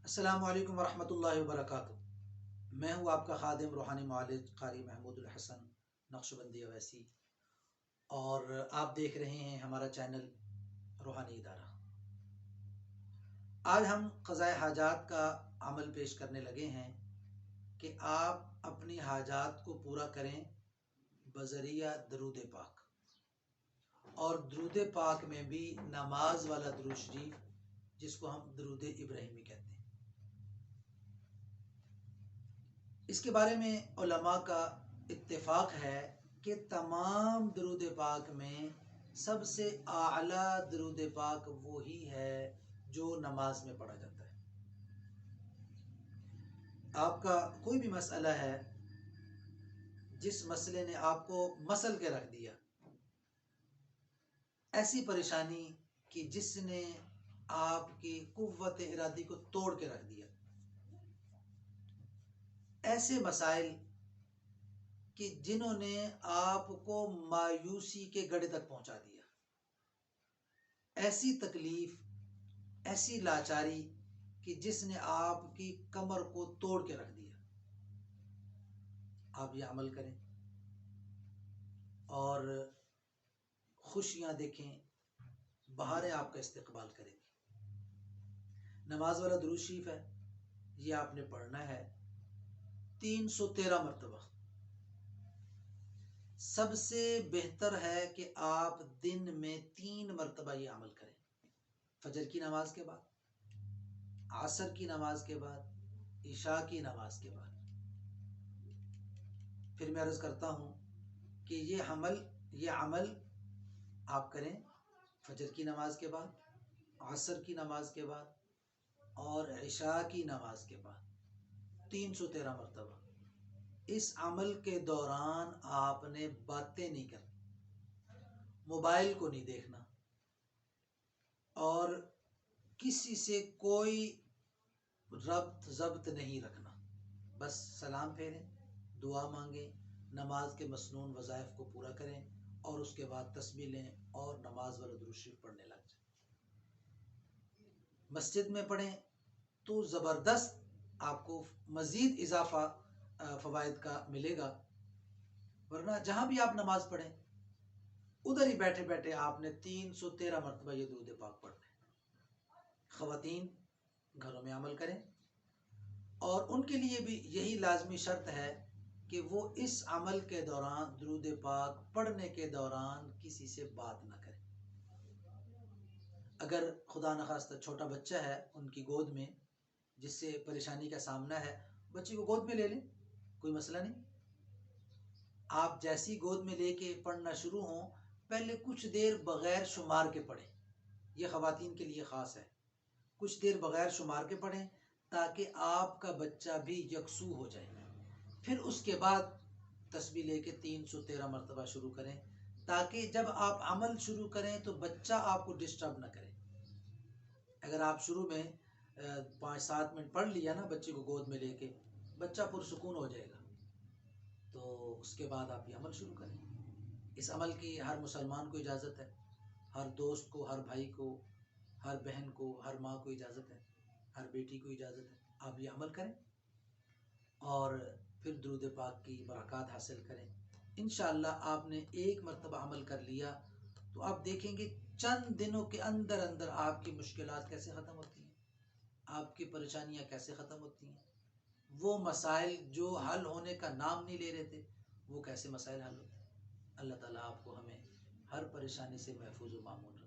السلام علیکم ورحمۃ اللہ وبرکاتہ۔ میں ہوں آپ کا خادم روحانی معالج قاری محمود الحسن نقشبندی اویسی، اور آپ دیکھ رہے ہیں ہمارا چینل روحانی ادارہ۔ آج ہم قضاء حاجات کا عمل پیش کرنے لگے ہیں کہ آپ اپنی حاجات کو پورا کریں بذریعہ درود پاک، اور درود پاک میں بھی نماز والا درود شریف جس کو ہم درود ابراہیمی کہتے ہیں۔ اس کے بارے میں علماء کا اتفاق ہے کہ تمام درود پاک میں سب سے اعلیٰ درود پاک وہی ہے جو نماز میں پڑھا جاتا ہے۔ آپ کا کوئی بھی مسئلہ ہے، جس مسئلے نے آپ کو مسل کے رکھ دیا، ایسی پریشانی کہ جس نے آپ کی قوت ارادی کو توڑ کے رکھ دیا، ایسے مسائل کہ جنہوں نے آپ کو مایوسی کے گڑھے تک پہنچا دیا، ایسی تکلیف، ایسی لاچاری کہ جس نے آپ کی کمر کو توڑ کے رکھ دیا، آپ یہ عمل کریں اور خوشیاں دیکھیں، بہاریں آپ کا استقبال کریں گی۔ نماز والا درود شریف ہے، یہ آپ نے پڑھنا ہے 313 مرتبہ۔ سب سے بہتر ہے کہ آپ دن میں 3 مرتبہ یہ عمل کریں، فجر کی نماز کے بعد، عصر کی نماز کے بعد، عشاء کی نماز کے بعد۔ پھر میں عرض کرتا ہوں کہ یہ عمل آپ کریں فجر کی نماز کے بعد، عصر کی نماز کے بعد اور عشاء کی نماز کے بعد 313 مرتبہ۔ اس عمل کے دوران آپ نے باتیں نہیں کرنی، موبائل کو نہیں دیکھنا، اور کسی سے کوئی ربط ضبط نہیں رکھنا۔ بس سلام پھیریں، دعا مانگیں، نماز کے مسنون وظائف کو پورا کریں، اور اس کے بعد تسبیح لیں اور نماز والا درود شریف پڑھنے لگ جائیں۔ مسجد میں پڑھیں تو زبردست آپ کو مزید اضافہ فوائد کا ملے گا، ورنہ جہاں بھی آپ نماز پڑھیں ادھر ہی بیٹھے بیٹھے آپ نے 313 مرتبہ یہ درود پاک پڑھنا ہے۔ خواتین گھروں میں عمل کریں، اور ان کے لیے بھی یہی لازمی شرط ہے کہ وہ اس عمل کے دوران، درود پاک پڑھنے کے دوران، کسی سے بات نہ کریں۔ اگر خدا نخواستہ چھوٹا بچہ ہے ان کی گود میں جس سے پریشانی کا سامنا ہے، بچے کو گود میں لے لیں، کوئی مسئلہ نہیں۔ آپ جیسی گود میں لے کے پڑھنا شروع ہوں، پہلے کچھ دیر بغیر شمار کے پڑھیں، یہ خواتین کے لیے خاص ہے۔ کچھ دیر بغیر شمار کے پڑھیں تاکہ آپ کا بچہ بھی یکسو ہو جائے۔ پھر اس کے بعد تسبیح لے کے 313 مرتبہ شروع کریں، تاکہ جب آپ عمل شروع کریں تو بچہ آپ کو ڈسٹرب نہ کرے۔ اگر آپ شروع میں 5-7 منٹ پڑھ لیا نا بچے کو گود میں لے کے، بچہ پرسکون ہو جائے گا، تو اس کے بعد آپ یہ عمل شروع کریں۔ اس عمل کی ہر مسلمان کو اجازت ہے، ہر دوست کو، ہر بھائی کو، ہر بہن کو، ہر ماں کو اجازت ہے، ہر بیٹی کو اجازت ہے۔ آپ یہ عمل کریں اور پھر درود پاک کی برکات حاصل کریں۔ انشاءاللہ آپ نے 1 مرتبہ عمل کر لیا تو آپ دیکھیں گے چند دنوں کے اندر اندر آپ کی مشکلات کیسے ختم ہوتی ہیں، آپ کی پریشانیاں کیسے ختم ہوتی ہیں، وہ مسائل جو حل ہونے کا نام نہیں لے رہے تھے وہ کیسے مسائل حل ہوتے ہیں۔ اللہ تعالیٰ آپ کو ہمیں ہر پریشانی سے محفوظ و مامون رکھے۔